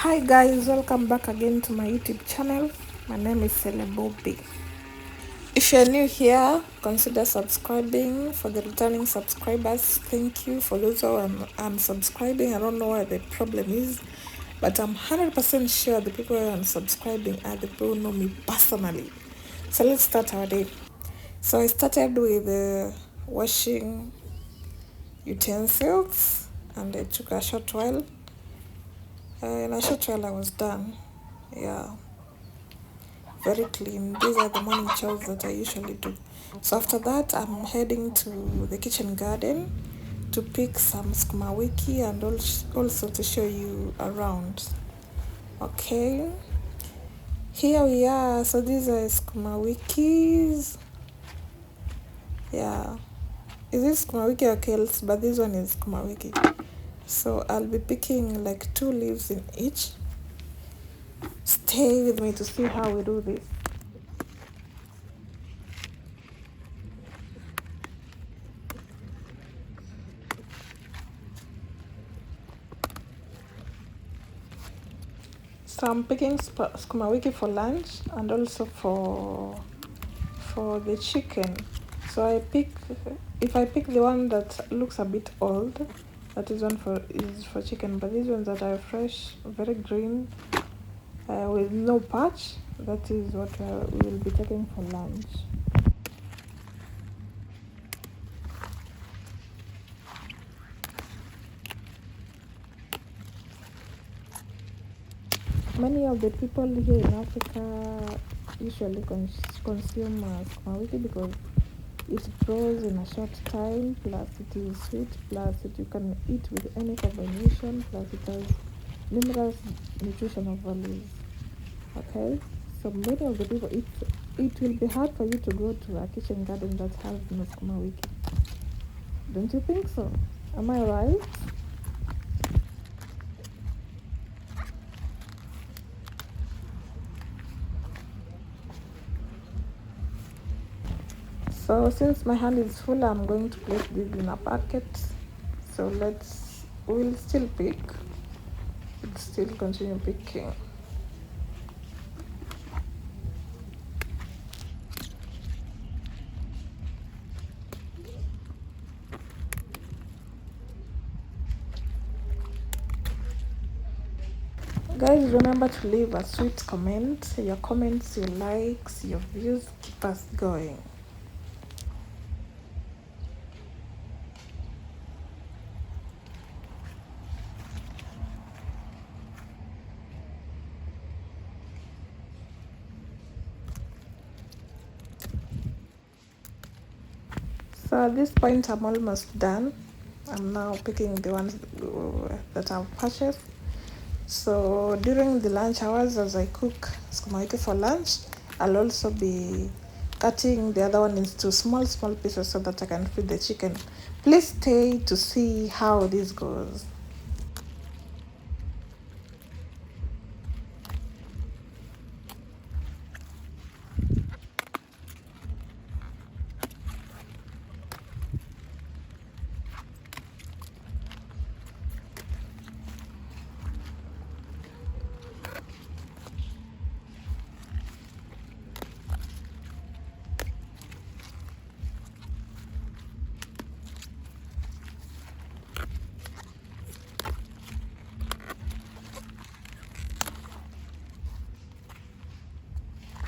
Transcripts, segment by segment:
Hi guys, welcome back again to my YouTube channel. My name is Celebobi. If you're new here, consider subscribing. For the returning subscribers, thank you. For those who are unsubscribing, I don't know what the problem is, but I'm 100% sure the people who are unsubscribing are the people who know me personally. So let's start our day. So I started with washing utensils, and it took a short while. In a short while I was done. Yeah, very clean. These are the morning chores that I usually do. So after that, I'm heading to the kitchen garden to pick some sukuma wiki and also to show you around. Okay, here we are. So these are sukuma wikis. Yeah, is this sukuma wiki or kales? But this one is sukuma wiki. So I'll be picking like 2 leaves in each. Stay with me to see how we do this. So I'm picking sukuma wiki for lunch and also for the chicken. So if I pick the one that looks a bit old, that is for chicken. But these ones that are fresh, very green, with no patch, that is what we will be taking for lunch. Many of the people here in Africa usually consume sukuma wiki because it grows in a short time, plus it is sweet, plus you can eat with any combination, plus it has numerous nutritional values. Okay, so many of the people, it will be hard for you to go to a kitchen garden that has no sukuma wiki. Don't you think so? Am I right? So since my hand is full, I'm going to place this in a bucket. So we'll still pick. We'll still continue picking. Guys, remember to leave a sweet comment. Your comments, your likes, your views keep us going. So at this point, I'm almost done. I'm now picking the ones that I've purchased. So during the lunch hours, as I cook sukuma wiki for lunch, I'll also be cutting the other one into small pieces so that I can feed the chicken. Please stay to see how this goes.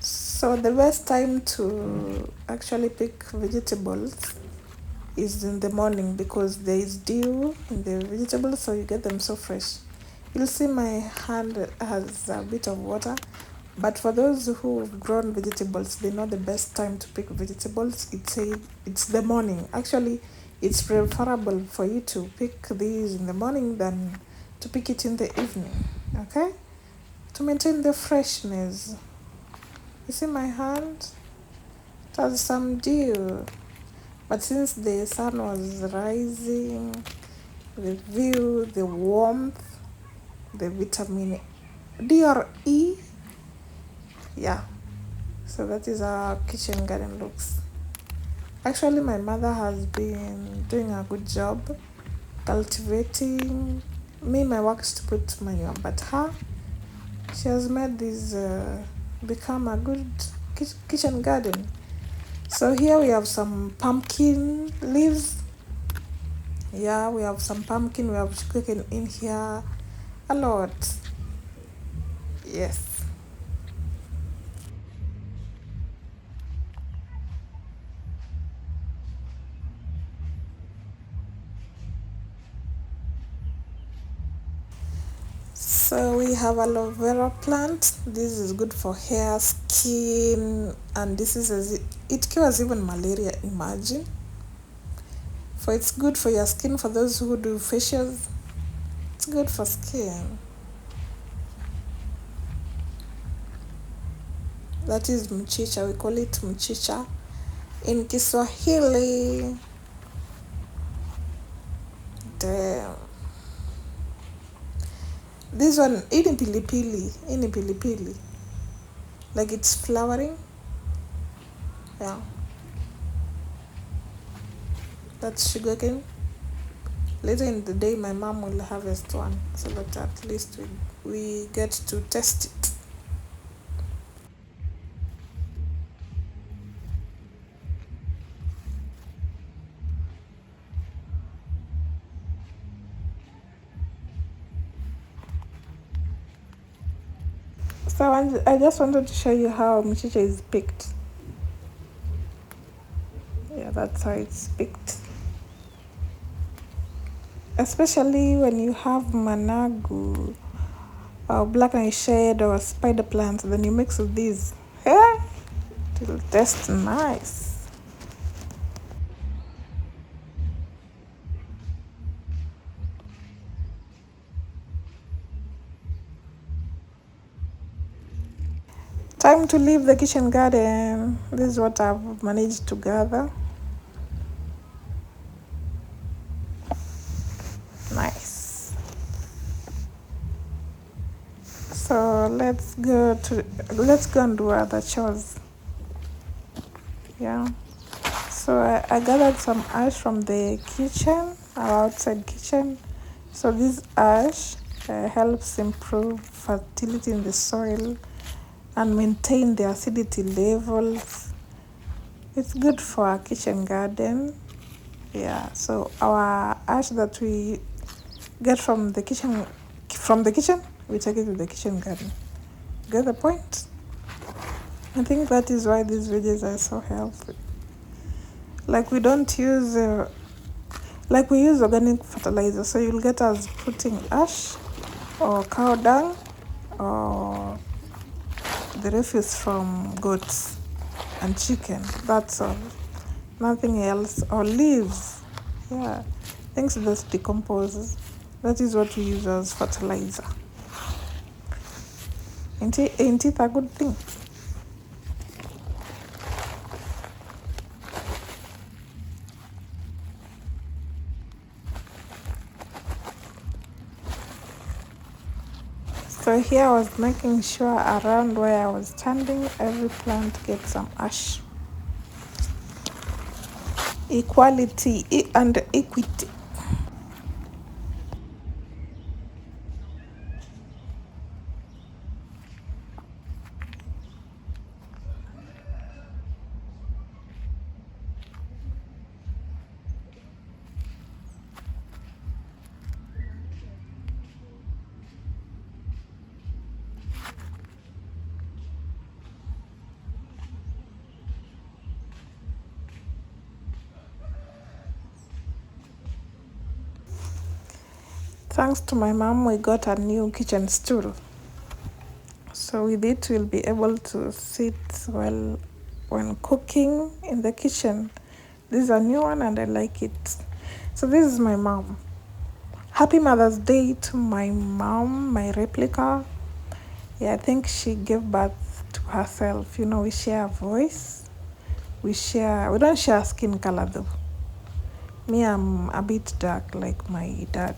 So the best time to actually pick vegetables is in the morning because there is dew in the vegetables, so you get them so fresh. You'll see my hand has a bit of water, but for those who've grown vegetables, they know the best time to pick vegetables. It's the morning. Actually, it's preferable for you to pick these in the morning than to pick it in the evening. Okay, to maintain the freshness. You see my hand? It has some dew. But since the sun was rising, the view, the warmth, the vitamin D or E, yeah. So that is how our kitchen garden looks. Actually, my mother has been doing a good job cultivating. Me, my work is to put manure, but her, She has made this become a good kitchen garden. So here we have some pumpkin leaves. Yeah, we have some pumpkin, we have sugarcane in here. A lot. Yes. So we have aloe vera plant. This is good for hair, skin, and this is it cures even malaria. Imagine. For it's good for your skin. For those who do facials, it's good for skin. That is mchicha. We call it mchicha in Kiswahili. Damn. This one, ini pilipili. Like it's flowering. Yeah. That's sugarcane. Later in the day, my mom will harvest one so that at least we get to test it. So I just wanted to show you how mchicha is picked. Yeah, that's how it's picked. Especially when you have managu or black nightshade or spider plant, then you mix with these. Yeah, it'll taste nice. Time to leave the kitchen garden. This is what I've managed to gather. Nice. So let's go and do other chores. Yeah. So I gathered some ash from the kitchen, our outside kitchen. So this ash helps improve fertility in the soil and maintain the acidity levels. It's good for our kitchen garden. Yeah, so our ash that we get from the kitchen, we take it to the kitchen garden. Get the point? I think that is why these veggies are so healthy. Like we don't use, like we use organic fertilizer, so you'll get us putting ash or cow dung or the refuse from goats and chicken. That's all. Nothing else. Or leaves. Yeah. Things that decompose. That is what we use as fertilizer. Ain't it a good thing? So here I was making sure around where I was standing, every plant gets some ash. Equality and equity. Thanks to my mom, we got a new kitchen stool. So with it, we'll be able to sit well when cooking in the kitchen. This is a new one and I like it. So this is my mom. Happy Mother's Day to my mom, my replica. Yeah, I think she gave birth to herself. You know, we share a voice. We don't share skin color though. Me, I'm a bit dark like my dad.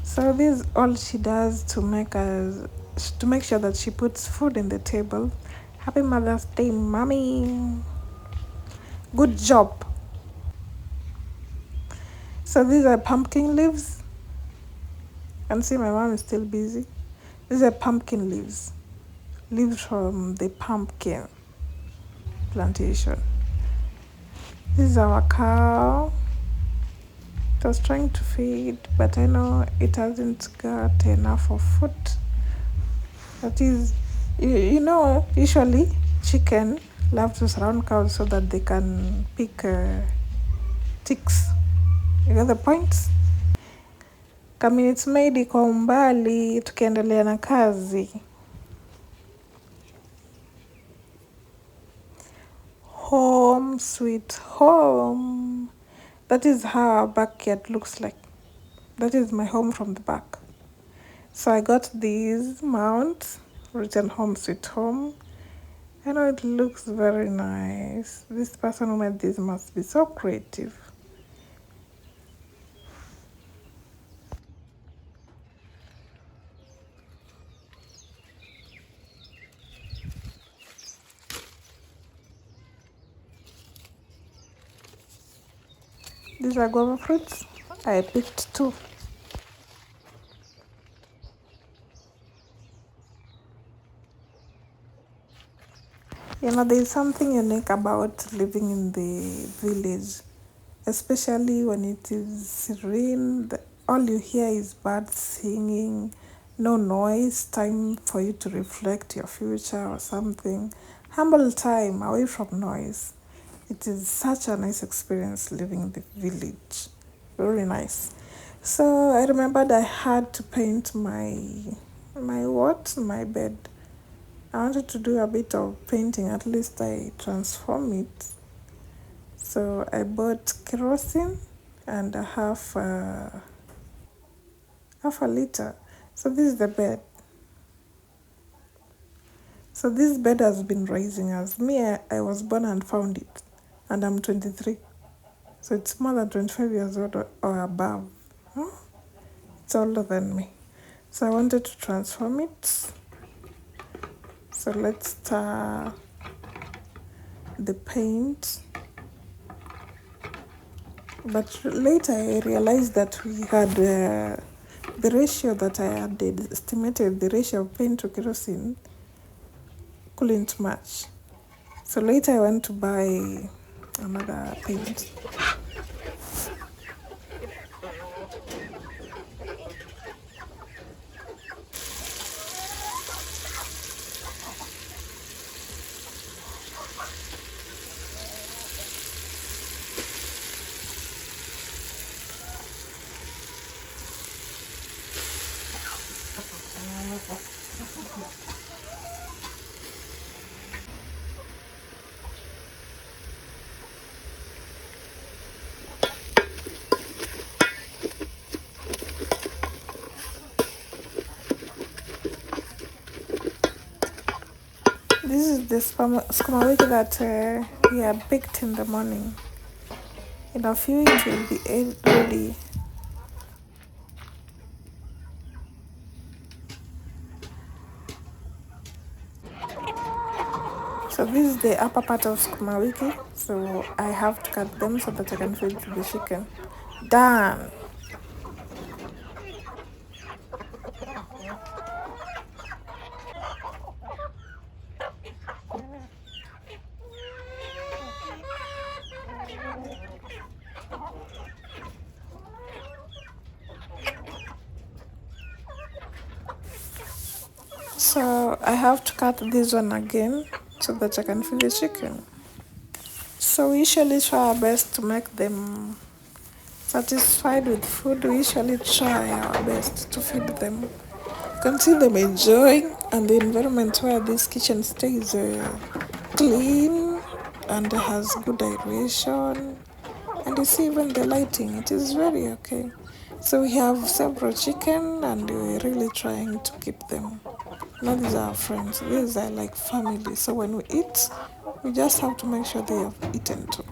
So this is all she does to make sure that she puts food in the table. Happy Mother's Day, mommy. Good job. So these are pumpkin leaves. And see, my mom is still busy. These are pumpkin leaves from the pumpkin plantation. This is our cow. It was trying to feed, but I know it hasn't got enough of food. That is, usually chicken love to surround cows so that they can pick ticks. You get the point? Kaminutes Maid iko umbali, tukiendelea na kazi. Home sweet home. That is how our backyard looks like. That is my home from the back. So I got these mounts written home sweet home. I know it looks very nice. This person who made this must be so creative. These are guava fruits. I picked 2. There's something unique about living in the village, especially when it is serene. All you hear is birds singing, no noise, time for you to reflect your future or something. Humble time away from noise. It is such a nice experience living in the village. Very nice. So I remembered I had to paint my bed. I wanted to do a bit of painting, at least I transform it. So I bought kerosene and a half a liter. So this is the bed. So this bed has been rising as me. I was born and found it, and I'm 23. So it's more than 25 years old or above. Huh? It's older than me. So I wanted to transform it. So let's start the paint. But later I realized that we had the ratio that I had estimated, the ratio of paint to kerosene couldn't match. So later I went to buy another paint. This is the sukuma wiki that we had picked in the morning. In a few it will be ready. So this is the upper part of sukuma wiki. So I have to cut them so that I can feed the chicken. Done. So I have to cut this one again so that I can feed the chicken. So we usually try our best to make them satisfied with food. We usually try our best to feed them. You can see them enjoying, and the environment where this kitchen stays clean and has good aeration. And you see even the lighting, it is very okay. So we have several chicken and we're really trying to keep them. Now these are our friends, these are like family. So when we eat, we just have to make sure they have eaten too.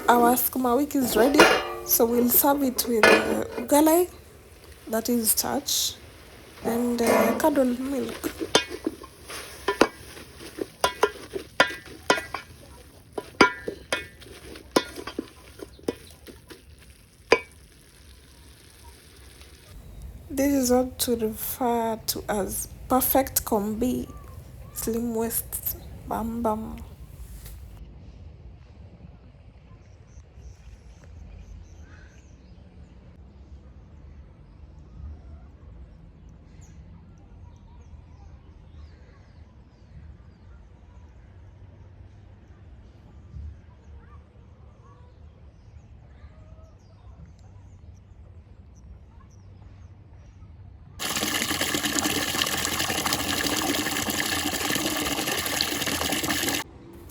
our sukuma wiki is ready, so we'll serve it with ugali, that is starch, and curdled milk. This is what to refer to as perfect combi, slim waist, bam bam.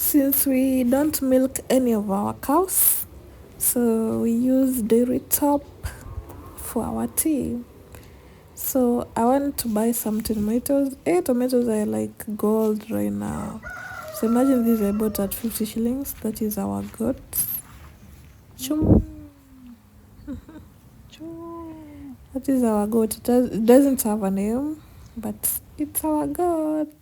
Since we don't milk any of our cows, so we use dairy top for our tea. So I want to buy some tomatoes. Tomatoes are like gold right now. So imagine this I bought at 50 shillings. That is our goat. Chum. That is our goat. It doesn't have a name, but it's our goat.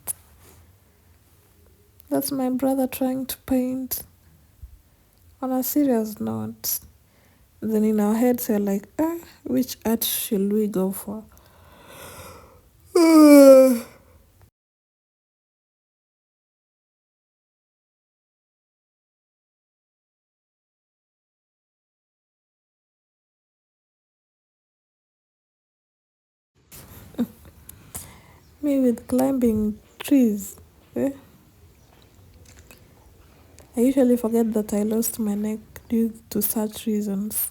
That's my brother trying to paint. On a serious note, then in our heads we're like, which art should we go for? Me with climbing trees. Eh? I usually forget that I lost my neck due to such reasons.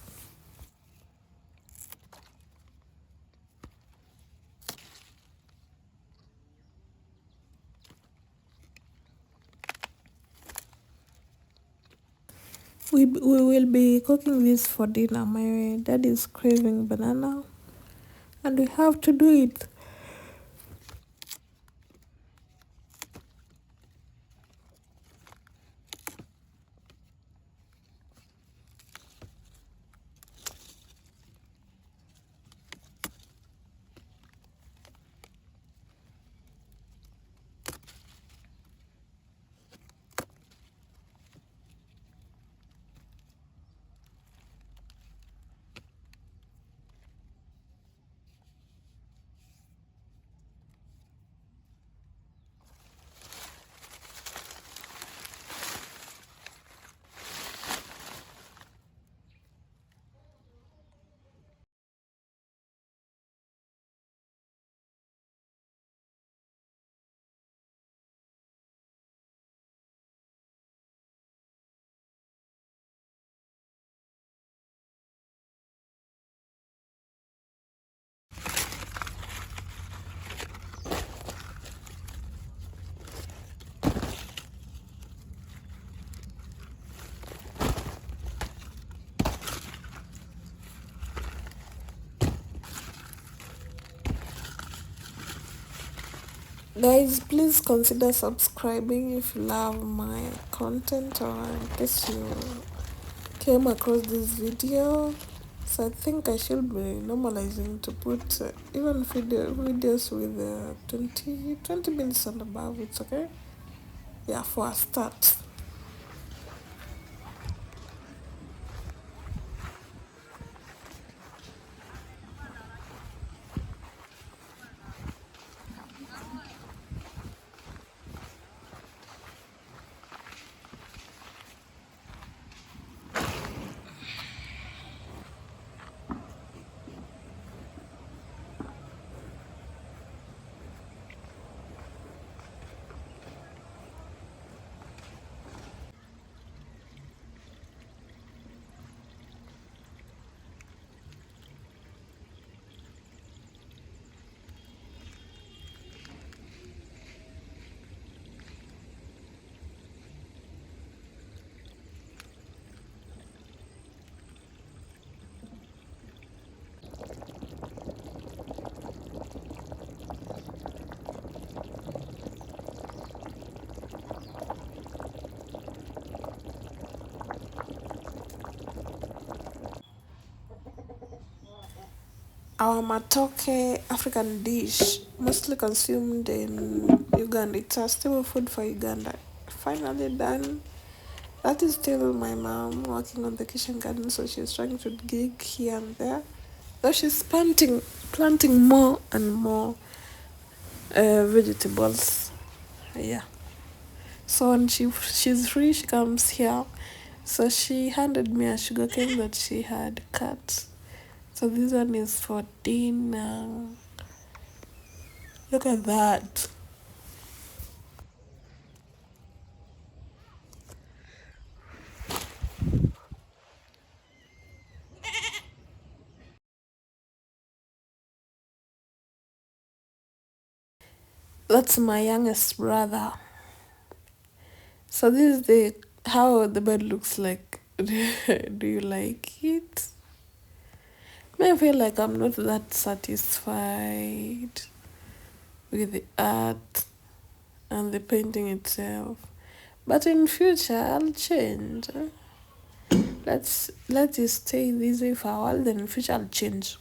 We will be cooking this for dinner. My dad is craving banana, and we have to do it. Guys, please consider subscribing if you love my content or in case you came across this video. So I think I should be normalizing to put even videos with 20 minutes and above. It's okay. Yeah, for a start. Our matoke African dish, mostly consumed in Uganda. It's a staple food for Uganda. Finally done. That is still my mom working on the kitchen garden, so she's trying to gig here and there. Though she's planting more and more vegetables. Yeah. So when she's free, she comes here. So she handed me a sugar cane that she had cut. So this one is for dinner. Look at that. That's my youngest brother. So this is the how the bed looks like. Do you like it? I feel like I'm not that satisfied with the art and the painting itself. But in future I'll change. Let it stay this way for a while, then in future I'll change.